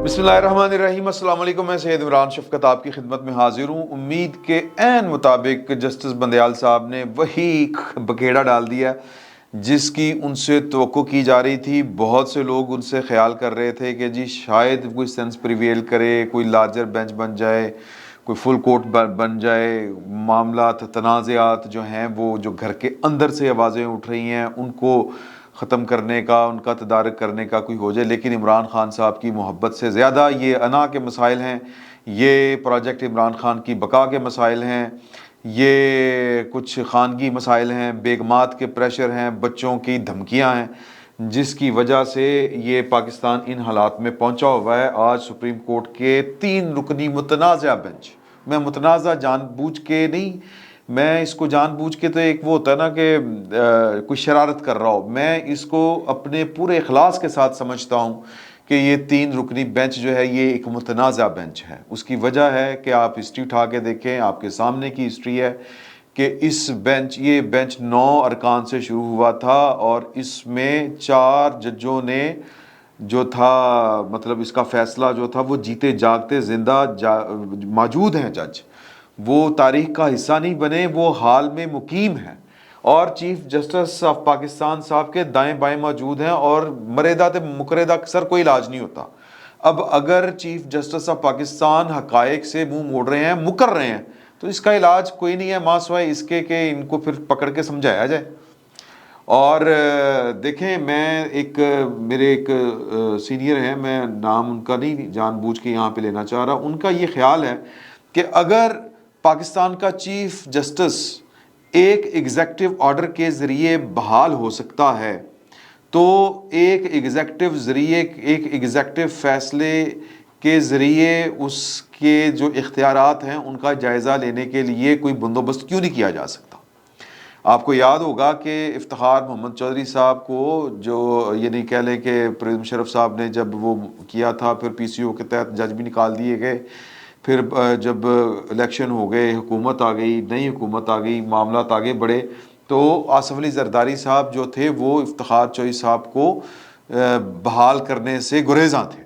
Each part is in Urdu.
بسم اللہ الرحمن الرحیم۔ السلام علیکم، میں سید عمران شفقت آپ کی خدمت میں حاضر ہوں۔ امید کے عین مطابق جسٹس بندیال صاحب نے وہی بکیڑا ڈال دیا جس کی ان سے توقع کی جا رہی تھی۔ بہت سے لوگ ان سے خیال کر رہے تھے کہ جی شاید کوئی سینس پریویل کرے، کوئی لارجر بینچ بن جائے، کوئی فل کورٹ بن جائے، معاملات تنازعات جو ہیں وہ جو گھر کے اندر سے آوازیں اٹھ رہی ہیں ان کو ختم کرنے کا، ان کا تدارک کرنے کا کوئی ہو جائے۔ لیکن عمران خان صاحب کی محبت سے زیادہ یہ انا کے مسائل ہیں، یہ پروجیکٹ عمران خان کی بقا کے مسائل ہیں، یہ کچھ خانگی مسائل ہیں، بیگمات کے پریشر ہیں، بچوں کی دھمکیاں ہیں، جس کی وجہ سے یہ پاکستان ان حالات میں پہنچا ہوا ہے۔ آج سپریم کورٹ کے 3 رکنی متنازع بینچ، میں متنازع جان بوجھ کے نہیں، میں اس کو جان بوجھ کے، تو ایک وہ ہوتا ہے نا کہ کوئی شرارت کر رہا ہو، میں اس کو اپنے پورے اخلاص کے ساتھ سمجھتا ہوں کہ یہ 3 رکنی بینچ جو ہے یہ ایک متنازع بینچ ہے۔ اس کی وجہ ہے کہ آپ ہسٹری اٹھا کے دیکھیں، آپ کے سامنے کی ہسٹری ہے کہ یہ بینچ 9 ارکان سے شروع ہوا تھا اور اس میں 4 ججوں نے جو تھا، مطلب اس کا فیصلہ جو تھا وہ جیتے جاگتے زندہ موجود ہیں جج، وہ تاریخ کا حصہ نہیں بنے، وہ حال میں مقیم ہیں، اور چیف جسٹس آف پاکستان صاحب کے دائیں بائیں موجود ہیں، اور مریدہ تے مقردہ اکثر کوئی علاج نہیں ہوتا۔ اب اگر چیف جسٹس آف پاکستان حقائق سے منہ موڑ رہے ہیں، مکر رہے ہیں، تو اس کا علاج کوئی نہیں ہے ماں سوائے اس کے کہ ان کو پھر پکڑ کے سمجھایا جائے۔ اور دیکھیں، میں میرے ایک سینئر ہیں، میں نام ان کا نہیں جان بوجھ کے یہاں پہ لینا چاہ رہا، ان کا یہ خیال ہے کہ اگر پاکستان کا چیف جسٹس ایک ایگزیکٹو آرڈر کے ذریعے بحال ہو سکتا ہے تو ایک ایگزیکٹو فیصلے کے ذریعے اس کے جو اختیارات ہیں ان کا جائزہ لینے کے لیے کوئی بندوبست کیوں نہیں کیا جا سکتا؟ آپ کو یاد ہوگا کہ افتخار محمد چودھری صاحب کو، جو یہ نہیں کہہ لیں کہ پرویز مشرف صاحب نے جب وہ کیا تھا، پھر پی سی او کے تحت جج بھی نکال دیے گئے، پھر جب الیکشن ہو گئے، حکومت آ گئی، نئی حکومت آ گئی، معاملات آگے بڑھے، تو آصف علی زرداری صاحب جو تھے وہ افتخار چودھری صاحب کو بحال کرنے سے گریزاں تھے،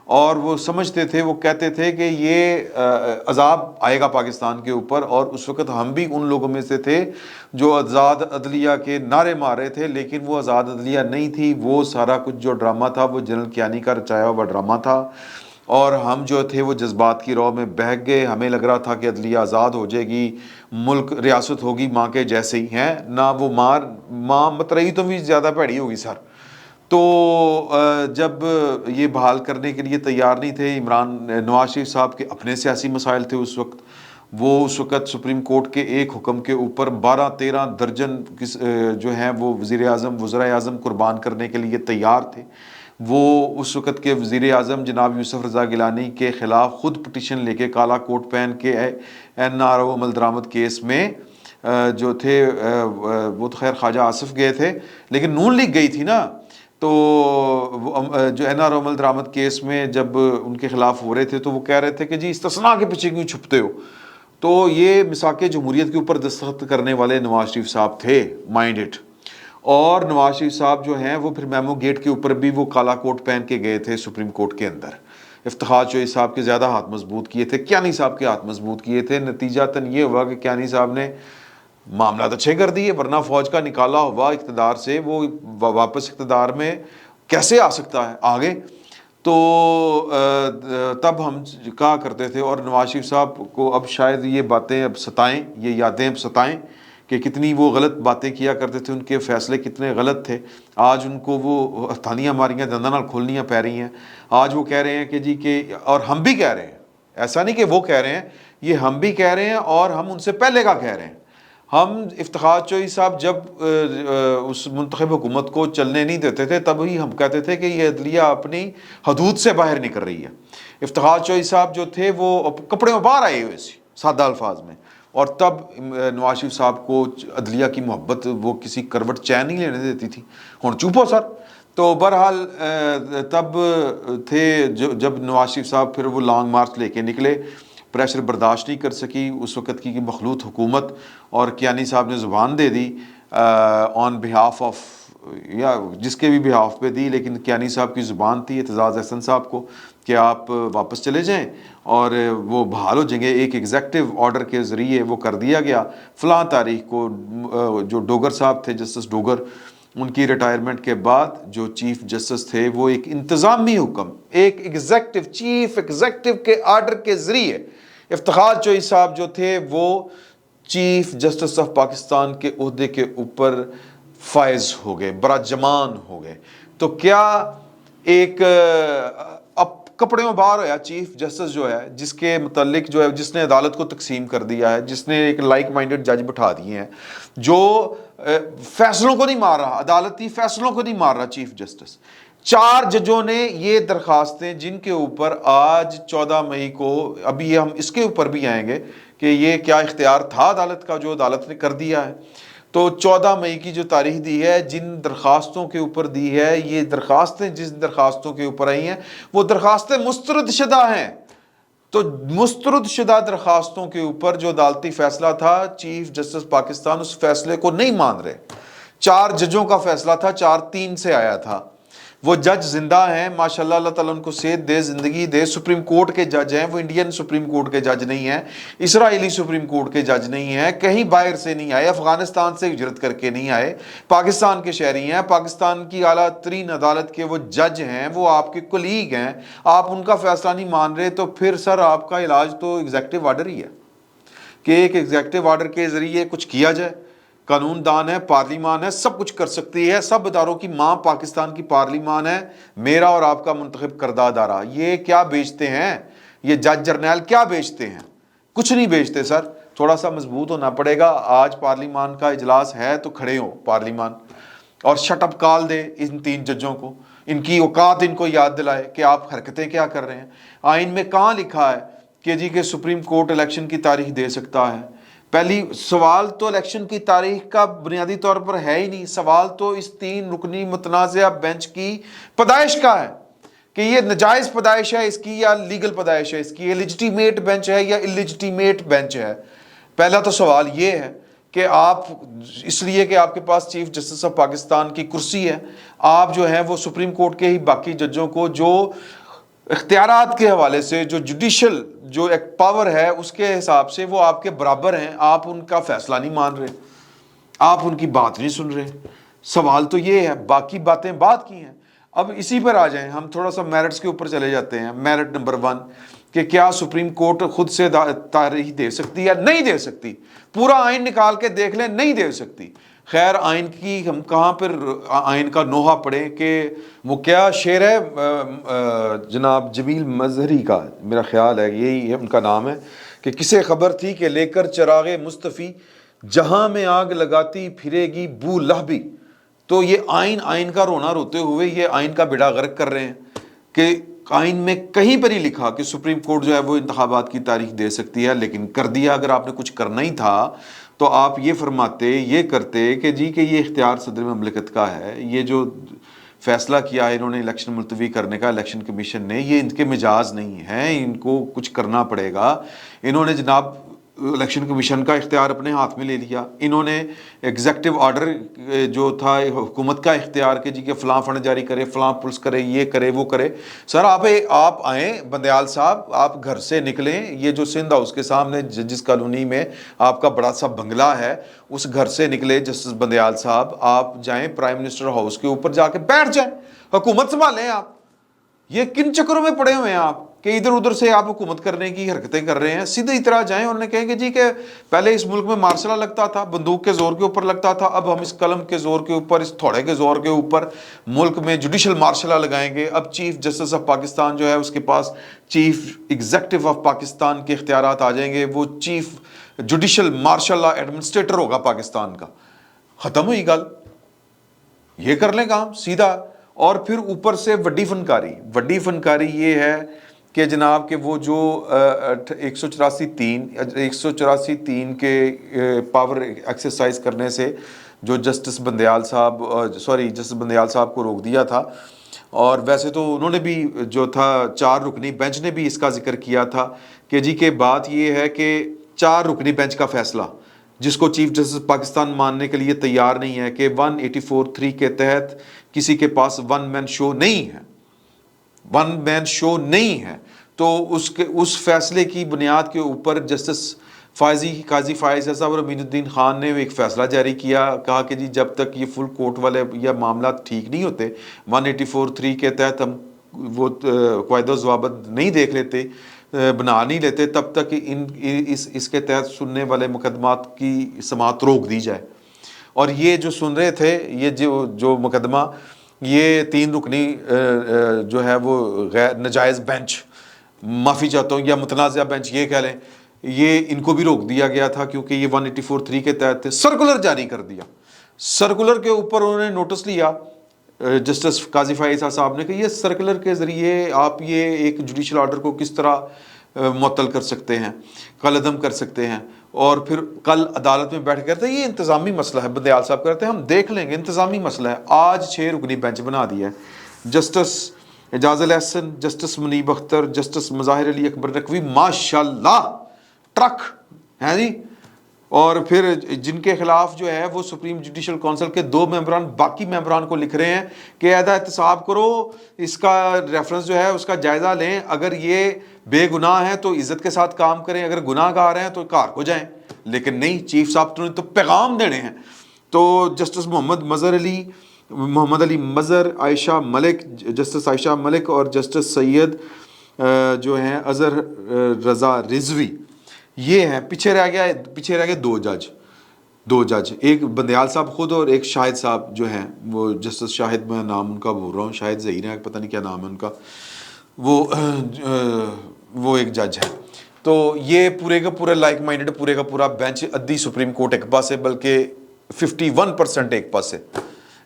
اور وہ سمجھتے تھے، وہ کہتے تھے کہ یہ عذاب آئے گا پاکستان کے اوپر، اور اس وقت ہم بھی ان لوگوں میں سے تھے جو آزاد عدلیہ کے نعرے مار رہے تھے، لیکن وہ آزاد عدلیہ نہیں تھی، وہ سارا کچھ جو ڈرامہ تھا وہ جنرل کیانی کا رچایا ہوا ڈرامہ تھا، اور ہم جو تھے وہ جذبات کی رو میں بہہ گئے۔ ہمیں لگ رہا تھا کہ عدلیہ آزاد ہو جائے گی، ملک ریاست ہوگی ماں کے جیسے ہی ہیں، نہ وہ ماں مت رہی تو بھی زیادہ بھیڑی ہوگی سر۔ تو جب یہ بحال کرنے کے لیے تیار نہیں تھے، نواز شریف صاحب کے اپنے سیاسی مسائل تھے اس وقت، وہ اس وقت سپریم کورٹ کے ایک حکم کے اوپر 12-13 درجن جو ہیں وہ وزرائے اعظم قربان کرنے کے لیے تیار تھے۔ وہ اس وقت کے وزیر اعظم جناب یوسف رضا گیلانی کے خلاف خود پٹیشن لے کے کالا کوٹ پہن کے NRO عمل درآمد کیس میں جو تھے، وہ تو خیر خواجہ آصف گئے تھے، لیکن نون لیگ گئی تھی نا، تو جو NRO عمل درآمد کیس میں جب ان کے خلاف ہو رہے تھے تو وہ کہہ رہے تھے کہ جی استثناء کے پیچھے کیوں چھپتے ہو؟ تو یہ میثاق جمہوریت کے اوپر دستخط کرنے والے نواز شریف صاحب تھے، مائنڈ اٹ، اور نواز شریف صاحب جو ہیں وہ پھر میمو گیٹ کے اوپر بھی وہ کالا کوٹ پہن کے گئے تھے سپریم کورٹ کے اندر۔ افتخار چودھری صاحب کے زیادہ ہاتھ مضبوط کیے تھے، کیانی صاحب کے ہاتھ مضبوط کیے تھے۔ نتیجتاً یہ ہوا کہ کیانی صاحب نے معاملات اچھے کر دیے، ورنہ فوج کا نکالا ہوا اقتدار سے وہ واپس اقتدار میں کیسے آ سکتا ہے آگے؟ تو تب ہم کہا کرتے تھے، اور نواز شریف صاحب کو اب شاید یہ باتیں اب ستائیں، یہ یادیں اب ستائیں کہ کتنی وہ غلط باتیں کیا کرتے تھے، ان کے فیصلے کتنے غلط تھے۔ آج ان کو وہ تھانیاں ماریاں دنداں نال کھولنیاں پی رہی ہیں۔ آج وہ کہہ رہے ہیں کہ جی کہ، اور ہم بھی کہہ رہے ہیں، ایسا نہیں کہ وہ کہہ رہے ہیں، یہ ہم بھی کہہ رہے ہیں، اور ہم ان سے پہلے کا کہہ رہے ہیں۔ ہم افتخار چودھری صاحب جب اس منتخب حکومت کو چلنے نہیں دیتے تھے، تب ہی ہم کہتے تھے کہ یہ عدلیہ اپنی حدود سے باہر نکل رہی ہے۔ افتخار چودھری صاحب جو تھے وہ کپڑے میں باہر آئے ہوئے سی، سادہ الفاظ میں، اور تب نواز شریف صاحب کو عدلیہ کی محبت وہ کسی کروٹ چین نہیں لینے دیتی تھی۔ ہن چوپو سر۔ تو بہرحال تب تھے جب نواز شریف صاحب پھر وہ لانگ مارچ لے کے نکلے، پریشر برداشت نہیں کر سکی اس وقت کی مخلوط حکومت، اور کیانی صاحب نے زبان دے دی آن بہاف آف یا جس کے بھی بہاف پہ دی، لیکن کیانی صاحب کی زبان تھی اعتزاز احسن صاحب کو کہ آپ واپس چلے جائیں اور وہ بحال ہو جائیں گے۔ ایک ایگزیکٹو آرڈر کے ذریعے وہ کر دیا گیا، فلاں تاریخ کو جو ڈوگر صاحب تھے، جسٹس ڈوگر، ان کی ریٹائرمنٹ کے بعد جو چیف جسٹس تھے وہ ایک انتظامی حکم، ایک ایگزیکٹو چیف ایگزیکٹو کے آرڈر کے ذریعے افتخار چوہی صاحب جو تھے وہ چیف جسٹس آف پاکستان کے عہدے کے اوپر فائز ہو گئے، براجمان ہو گئے۔ تو کیا ایک اب کپڑے میں باہر ہویا چیف جسٹس جو ہے، جس کے متعلق جو ہے، جس نے عدالت کو تقسیم کر دیا ہے، جس نے ایک لائک مائنڈڈ جج بٹھا دیے ہیں، جو فیصلوں کو نہیں مار رہا، عدالتی فیصلوں کو نہیں مار رہا چیف جسٹس۔ 4 ججوں نے یہ درخواستیں، جن کے اوپر آج 14 مئی کو، ابھی ہم اس کے اوپر بھی آئیں گے کہ یہ کیا اختیار تھا عدالت کا جو عدالت نے کر دیا ہے، تو 14 مئی کی جو تاریخ دی ہے، جن درخواستوں کے اوپر دی ہے، یہ درخواستیں جس درخواستوں کے اوپر آئی ہیں وہ درخواستیں مسترد شدہ ہیں۔ تو مسترد شدہ درخواستوں کے اوپر جو عدالتی فیصلہ تھا، چیف جسٹس پاکستان اس فیصلے کو نہیں مان رہے۔ 4 ججوں کا فیصلہ تھا، 4-3 سے آیا تھا۔ وہ جج زندہ ہیں ماشاءاللہ، اللہ تعالیٰ ان کو صحت دے، زندگی دے، سپریم کورٹ کے جج ہیں وہ، انڈین سپریم کورٹ کے جج نہیں ہیں، اسرائیلی سپریم کورٹ کے جج نہیں ہیں، کہیں باہر سے نہیں آئے، افغانستان سے ہجرت کر کے نہیں آئے، پاکستان کے شہری ہیں، پاکستان کی اعلیٰ ترین عدالت کے وہ جج ہیں، وہ آپ کے کلیگ ہیں، آپ ان کا فیصلہ نہیں مان رہے، تو پھر سر آپ کا علاج تو ایگزیکٹو آرڈر ہی ہے کہ ایک ایگزیکٹو آرڈر کے ذریعے کچھ کیا جائے۔ قانون دان ہے، پارلیمان ہے، سب کچھ کر سکتی ہے، سب اداروں کی ماں پاکستان کی پارلیمان ہے، میرا اور آپ کا منتخب کردہ ادارہ۔ یہ کیا بیچتے ہیں یہ جج جرنیل، کیا بیچتے ہیں؟ کچھ نہیں بیچتے سر، تھوڑا سا مضبوط ہونا پڑے گا۔ آج پارلیمان کا اجلاس ہے تو کھڑے ہو پارلیمان اور شٹ اپ کال دے ان 3 ججوں کو، ان کی اوقات ان کو یاد دلائے کہ آپ حرکتیں کیا کر رہے ہیں۔ آئین میں کہاں لکھا ہے کہ جی کہ سپریم کورٹ الیکشن کی تاریخ دے سکتا ہے؟ پہلی سوال تو الیکشن کی تاریخ کا بنیادی طور پر ہے ہی نہیں، سوال تو اس 3 رکنی متنازعہ بینچ کی پیدائش کا ہے کہ یہ نجائز پیدائش ہے اس کی یا لیگل پیدائش ہے اس کی، یہ لیجیٹیمیٹ بینچ ہے یا اللیجیٹیمیٹ بینچ ہے۔ پہلا تو سوال یہ ہے کہ آپ اس لیے کہ آپ کے پاس چیف جسٹس آف پاکستان کی کرسی ہے، آپ جو ہیں وہ سپریم کورٹ کے ہی باقی ججوں کو جو اختیارات کے حوالے سے، جو جوڈیشل جو ایک پاور ہے اس کے حساب سے وہ آپ کے برابر ہیں، آپ ان کا فیصلہ نہیں مان رہے، آپ ان کی بات نہیں سن رہے۔ سوال تو یہ ہے، باقی باتیں بات کی ہیں۔ اب اسی پر آ جائیں، ہم تھوڑا سا میرٹس کے اوپر چلے جاتے ہیں۔ میرٹ نمبر 1 کہ کیا سپریم کورٹ خود سے تاریخ دے سکتی ہے؟ نہیں دے سکتی۔ پورا آئین نکال کے دیکھ لیں، نہیں دے سکتی۔ خیر آئین کی ہم کہاں پر آئین کا نوحہ پڑھیں کہ وہ کیا شعر ہے جناب جمیل مظہری کا، میرا خیال ہے یہی ہے ان کا نام ہے، کہ کسے خبر تھی کہ لے کر چراغ مصطفی جہاں میں آگ لگاتی پھرے گی بو لہبی۔ تو یہ آئین کا رونا روتے ہوئے یہ آئین کا بیڑا غرق کر رہے ہیں کہ آئین میں کہیں پر ہی لکھا کہ سپریم کورٹ جو ہے وہ انتخابات کی تاریخ دے سکتی ہے، لیکن کر دیا۔ اگر آپ نے کچھ کرنا ہی تھا تو آپ یہ فرماتے، یہ کرتے کہ جی کہ یہ اختیار صدر مملکت کا ہے، یہ جو فیصلہ کیا ہے انہوں نے الیکشن ملتوی کرنے کا الیکشن کمیشن نے، یہ ان کے مجاز نہیں ہے، ان کو کچھ کرنا پڑے گا۔ انہوں نے جناب الیکشن کمیشن کا اختیار اپنے ہاتھ میں لے لیا، انہوں نے ایگزیکٹو آرڈر جو تھا حکومت کا اختیار کہ جی کہ فلاں فنڈ جاری کرے، فلاں پولیس کرے، یہ کرے، وہ کرے۔ سر آپ آئیں بندیال صاحب، آپ گھر سے نکلیں، یہ جو سندھ ہاؤس کے سامنے ججز کالونی میں آپ کا بڑا سا بنگلہ ہے، اس گھر سے نکلے جسٹس بندیال صاحب، آپ جائیں پرائم منسٹر ہاؤس کے اوپر جا کے بیٹھ جائیں، حکومت سنبھالیں۔ آپ یہ کن چکروں میں پڑے ہوئے ہیں آپ کہ ادھر ادھر سے آپ حکومت کرنے کی حرکتیں کر رہے ہیں؟ سیدھے طرح جائیں، انہوں نے کہیں کہ جی کہ پہلے اس ملک میں مارشلہ لگتا تھا، بندوق کے زور کے اوپر لگتا تھا، اب ہم اس قلم کے زور کے اوپر، اس تھوڑے کے زور کے اوپر ملک میں جوڈیشل مارشلہ لگائیں گے۔ اب چیف جسٹس آف پاکستان جو ہے اس کے پاس چیف ایگزیکٹو آف پاکستان کے اختیارات آ جائیں گے، وہ چیف جوڈیشل مارشل ایڈمنسٹریٹر ہوگا پاکستان کا۔ ختم ہوئی گل، یہ کر لیں کام سیدھا۔ اور پھر اوپر سے وڈی فنکاری یہ ہے کہ جناب کہ وہ جو 184(3) کے پاور ایکسرسائز کرنے سے جو جسٹس بندیال صاحب کو روک دیا تھا، اور ویسے تو انہوں نے بھی جو تھا 4 رکنی بینچ نے بھی اس کا ذکر کیا تھا کہ جی کہ بات یہ ہے کہ 4 رکنی بینچ کا فیصلہ جس کو چیف جسٹس پاکستان ماننے کے لیے تیار نہیں ہے کہ 184(3) کے تحت کسی کے پاس ون مین شو نہیں ہے، ون مین شو نہیں ہے، تو اس فیصلے کی بنیاد کے اوپر جسٹس قاضی فائز صاحب اور امین الدین خان نے ایک فیصلہ جاری کیا، کہا کہ جی جب تک یہ فل کورٹ والے یا معاملات ٹھیک نہیں ہوتے 184(3) کے تحت ہم وہ قواعد و ضوابط نہیں دیکھ لیتے، بنا نہیں لیتے، تب تک اس کے تحت سننے والے مقدمات کی سماعت روک دی جائے۔ اور یہ جو سن رہے تھے، یہ جو مقدمہ، یہ 3 رکنی جو ہے وہ غیر نجائز بینچ، معافی چاہتا ہوں، یا متنازعہ بینچ یہ کہہ لیں، یہ ان کو بھی روک دیا گیا تھا کیونکہ یہ 184(3) کے تحت سرکولر جاری کر دیا۔ سرکولر کے اوپر انہوں نے نوٹس لیا جسٹس قاضی فائز صاحب نے کہ یہ سرکولر کے ذریعے آپ یہ ایک جوڈیشل آرڈر کو کس طرح معطل کر سکتے ہیں، کالعدم کر سکتے ہیں، اور پھر کل عدالت میں بیٹھ کر یہ انتظامی مسئلہ ہے، بندیال صاحب کہتے ہیں ہم دیکھ لیں گے، انتظامی مسئلہ ہے۔ آج 6 رکنی بینچ بنا دیا ہے، جسٹس اعجاز الاحسن، جسٹس منیب اختر، جسٹس مظاہر علی اکبر نقوی، ماشاءاللہ ٹرک ہیں جی، اور پھر جن کے خلاف جو ہے وہ سپریم جوڈیشل کونسل کے 2 ممبران باقی ممبران کو لکھ رہے ہیں کہ عہدہ احتساب کرو، اس کا ریفرنس جو ہے اس کا جائزہ لیں، اگر یہ بے گناہ ہیں تو عزت کے ساتھ کام کریں، اگر گناہ گار ہیں تو کار ہو جائیں، لیکن نہیں، چیف صاحب نے تو پیغام دینے ہیں۔ تو جسٹس محمد علی مظہر، عائشہ ملک، جسٹس عائشہ ملک اور جسٹس سید جو ہیں اظہر رضا رضوی، یہ ہیں۔ پیچھے رہ گئے 2 جج، ایک بندیال صاحب خود اور ایک شاہد صاحب جو ہیں، وہ جسٹس شاہد، میں نام ان کا بھول رہا ہوں، شاہد ظہیر ہے، پتہ نہیں کیا نام ہے ان کا، وہ ایک جج ہے۔ تو یہ پورے کا پورا لائک مائنڈڈ، پورے کا پورا بینچ، ادھی سپریم کورٹ ایک پاس ہے، بلکہ 51% ایک پاس ہے،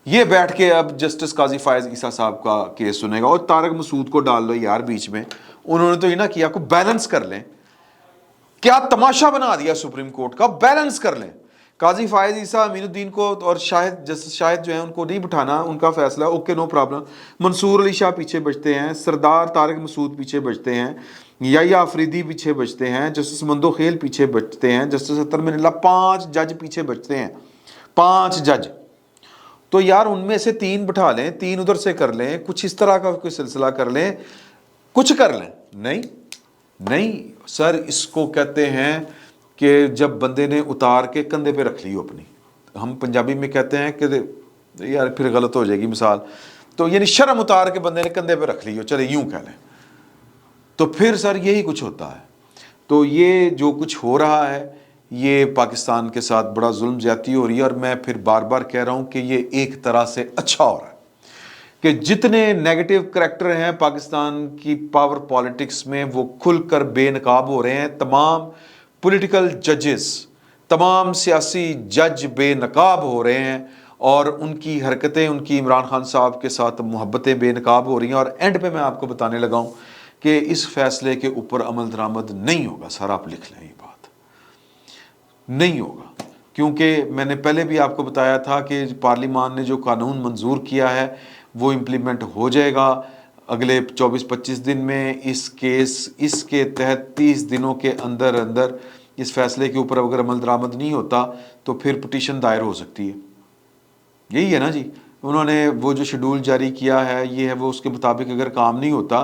یہ بیٹھ کے اب جسٹس قاضی فائز عیسیٰ صاحب کا کیس سنے گا۔ اور طارق مسعود کو ڈال لو یار بیچ میں، انہوں نے تو یہ نہ کیا کو بیلنس کر لیں، کیا تماشا بنا دیا سپریم کورٹ کا، بیلنس کر لیں۔ قاضی فائز عیسیٰ، امین الدین کو اور جسٹس شاہد جو ہیں ان کو نہیں بٹھانا، ان کا فیصلہ، اوکے نو پرابلم۔ منصور علی شاہ پیچھے بچتے ہیں، سردار طارق مسعود پیچھے بچتے ہیں، یحییٰ آفریدی پیچھے بچتے ہیں، جسٹس مندو خیل پیچھے بچتے ہیں، جسٹس اطہر من اللہ، 5 جج پیچھے بچتے ہیں، 5 جج۔ تو یار ان میں سے 3 بٹھا لیں، 3 ادھر سے کر لیں، کچھ اس طرح کا کوئی سلسلہ کر لیں، کچھ کر لیں۔ نہیں سر، اس کو کہتے ہیں کہ جب بندے نے اتار کے کندھے پہ رکھ لی ہو اپنی، ہم پنجابی میں کہتے ہیں کہ یار پھر غلط ہو جائے گی مثال، تو یعنی شرم اتار کے بندے نے کندھے پہ رکھ لی ہو، چلے یوں کہہ لیں، تو پھر سر یہی کچھ ہوتا ہے۔ تو یہ جو کچھ ہو رہا ہے، یہ پاکستان کے ساتھ بڑا ظلم زیادتی ہو رہی ہے، اور میں پھر بار بار کہہ رہا ہوں کہ یہ ایک طرح سے اچھا ہو رہا ہے کہ جتنے نیگیٹو کریکٹر ہیں پاکستان کی پاور پالیٹکس میں، وہ کھل کر بے نقاب ہو رہے ہیں۔ تمام پولیٹیکل ججز، تمام سیاسی جج بے نقاب ہو رہے ہیں، اور ان کی حرکتیں، ان کی عمران خان صاحب کے ساتھ محبتیں بے نقاب ہو رہی ہیں۔ اور اینڈ پہ میں آپ کو بتانے لگا ہوں کہ اس فیصلے کے اوپر عمل درآمد نہیں ہوگا، سر آپ لکھ لیں، یہ بات نہیں ہوگا، کیونکہ میں نے پہلے بھی آپ کو بتایا تھا کہ پارلیمان نے جو قانون منظور کیا ہے وہ امپلیمنٹ ہو جائے گا اگلے 24-25 دن میں۔ اس کے تحت 30 دنوں کے اندر اس فیصلے کے اوپر اگر عمل درآمد نہیں ہوتا تو پھر پٹیشن دائر ہو سکتی ہے۔ یہی ہے نا جی، انہوں نے وہ جو شیڈول جاری کیا ہے، یہ ہے وہ، اس کے مطابق اگر کام نہیں ہوتا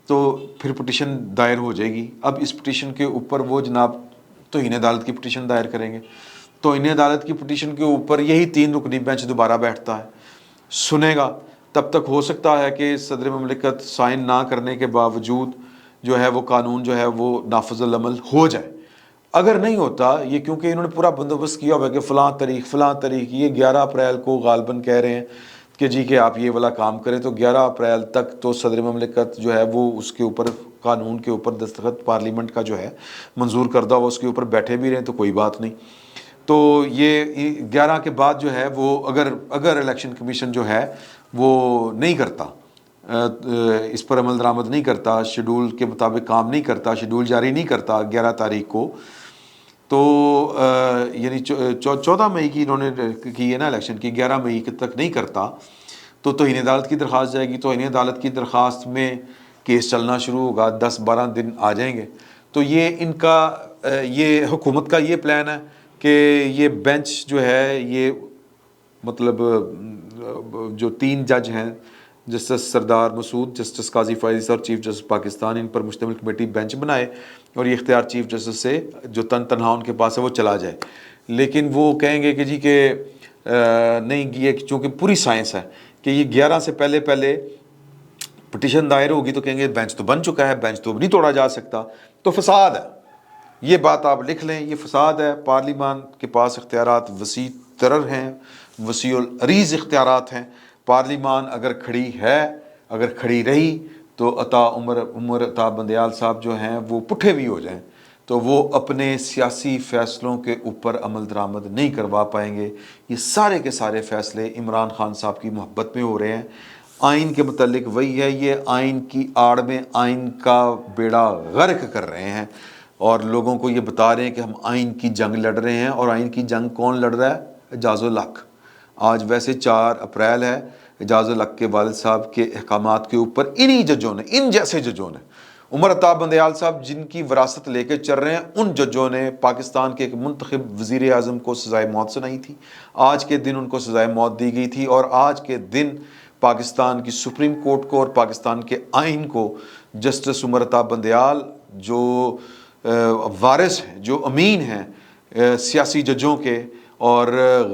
تو پھر پٹیشن دائر ہو جائے گی۔ اب اس پٹیشن کے اوپر وہ جناب توہین عدالت کی پٹیشن دائر کریں گے، توہین عدالت کی پٹیشن کے اوپر یہی 3 رکنی بینچ دوبارہ بیٹھتا ہے، سنے گا۔ تب تک ہو سکتا ہے کہ صدر مملکت سائن نہ کرنے کے باوجود جو ہے وہ قانون جو ہے وہ نافذ العمل ہو جائے۔ اگر نہیں ہوتا یہ، کیونکہ انہوں نے پورا بندوبست کیا ہوا ہے کہ فلاں تاریخ، یہ 11 اپریل کو غالباً کہہ رہے ہیں کہ جی کہ آپ یہ والا کام کریں، تو 11 اپریل تک تو صدر مملکت جو ہے وہ اس کے اوپر، قانون کے اوپر دستخط پارلیمنٹ کا جو ہے منظور کردہ ہوا، اس کے اوپر بیٹھے بھی رہیں تو کوئی بات نہیں۔ تو یہ 11 کے بعد جو ہے وہ اگر الیکشن کمیشن جو ہے وہ نہیں کرتا، اس پر عمل درآمد نہیں کرتا، شیڈول کے مطابق کام نہیں کرتا، شیڈول جاری نہیں کرتا 11 تاریخ کو، تو یعنی 14 مئی کی انہوں نے کی ہے نا الیکشن کی، 11 مئی تک نہیں کرتا تو توہین عدالت کی درخواست جائے گی۔ توہین عدالت کی درخواست میں کیس چلنا شروع ہوگا، 10-12 دن آ جائیں گے۔ تو یہ ان کا، یہ حکومت کا یہ پلان ہے کہ یہ بینچ جو ہے یہ مطلب جو 3 جج ہیں جسٹس سردار مسعود، جسٹس قاضی فائز اور چیف جسٹس پاکستان، ان پر مشتمل کمیٹی بینچ بنائے اور یہ اختیار چیف جسٹس سے جو تنہا ان کے پاس ہے وہ چلا جائے. لیکن وہ کہیں گے کہ جی کہ نہیں، یہ چونکہ پوری سائنس ہے کہ یہ 11 سے پہلے پٹیشن دائر ہوگی تو کہیں گے بینچ تو بن چکا ہے، بینچ تو نہیں توڑا جا سکتا. تو فساد ہے، یہ بات آپ لکھ لیں، یہ فساد ہے. پارلیمان کے پاس اختیارات وسیع ترر ہیں، وسیع العریض اختیارات ہیں. پارلیمان اگر کھڑی ہے، اگر کھڑی رہی تو عمر عطا بندیال صاحب جو ہیں وہ پٹھے بھی ہو جائیں تو وہ اپنے سیاسی فیصلوں کے اوپر عمل درآمد نہیں کروا پائیں گے. یہ سارے کے سارے فیصلے عمران خان صاحب کی محبت میں ہو رہے ہیں. آئین کے متعلق وہی ہے، یہ آئین کی آڑ میں آئین کا بیڑا غرق کر رہے ہیں اور لوگوں کو یہ بتا رہے ہیں کہ ہم آئین کی جنگ لڑ رہے ہیں. اور آئین کی جنگ کون لڑ رہا ہے؟ اعجاز الحق. آج ویسے 4 اپریل ہے، اعجاز الحق کے والد صاحب کے احکامات کے اوپر انہی ججوں نے، ان جیسے ججوں نے، عمر عطا بندیال صاحب جن کی وراثت لے کے چل رہے ہیں، ان ججوں نے پاکستان کے ایک منتخب وزیر اعظم کو سزائے موت سنائی تھی. آج کے دن ان کو سزائے موت دی گئی تھی اور آج کے دن پاکستان کی سپریم کورٹ کو اور پاکستان کے آئین کو جسٹس عمر عطا بندیال جو وارث ہیں، جو امین ہیں سیاسی ججوں کے اور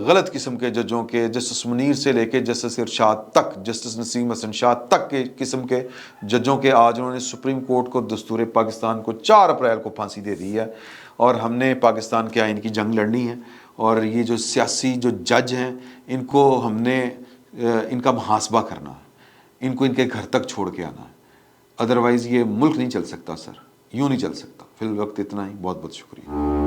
غلط قسم کے ججوں کے، جسٹس منیر سے لے کے جسٹس ارشاد تک، جسٹس نسیم حسن شاہ تک کے قسم کے ججوں کے، آج انہوں نے سپریم کورٹ کو، دستور پاکستان کو 4 اپریل کو پھانسی دے دی ہے. اور ہم نے پاکستان کے آئین کی جنگ لڑنی ہے. اور یہ جو سیاسی جو جج ہیں ان کو ہم نے ان کا محاسبہ کرنا ہے، ان کو ان کے گھر تک چھوڑ کے آنا ہے. ادروائز یہ ملک نہیں چل سکتا سر، یوں نہیں چل سکتا. فی الوقت اتنا ہی. بہت بہت شکریہ.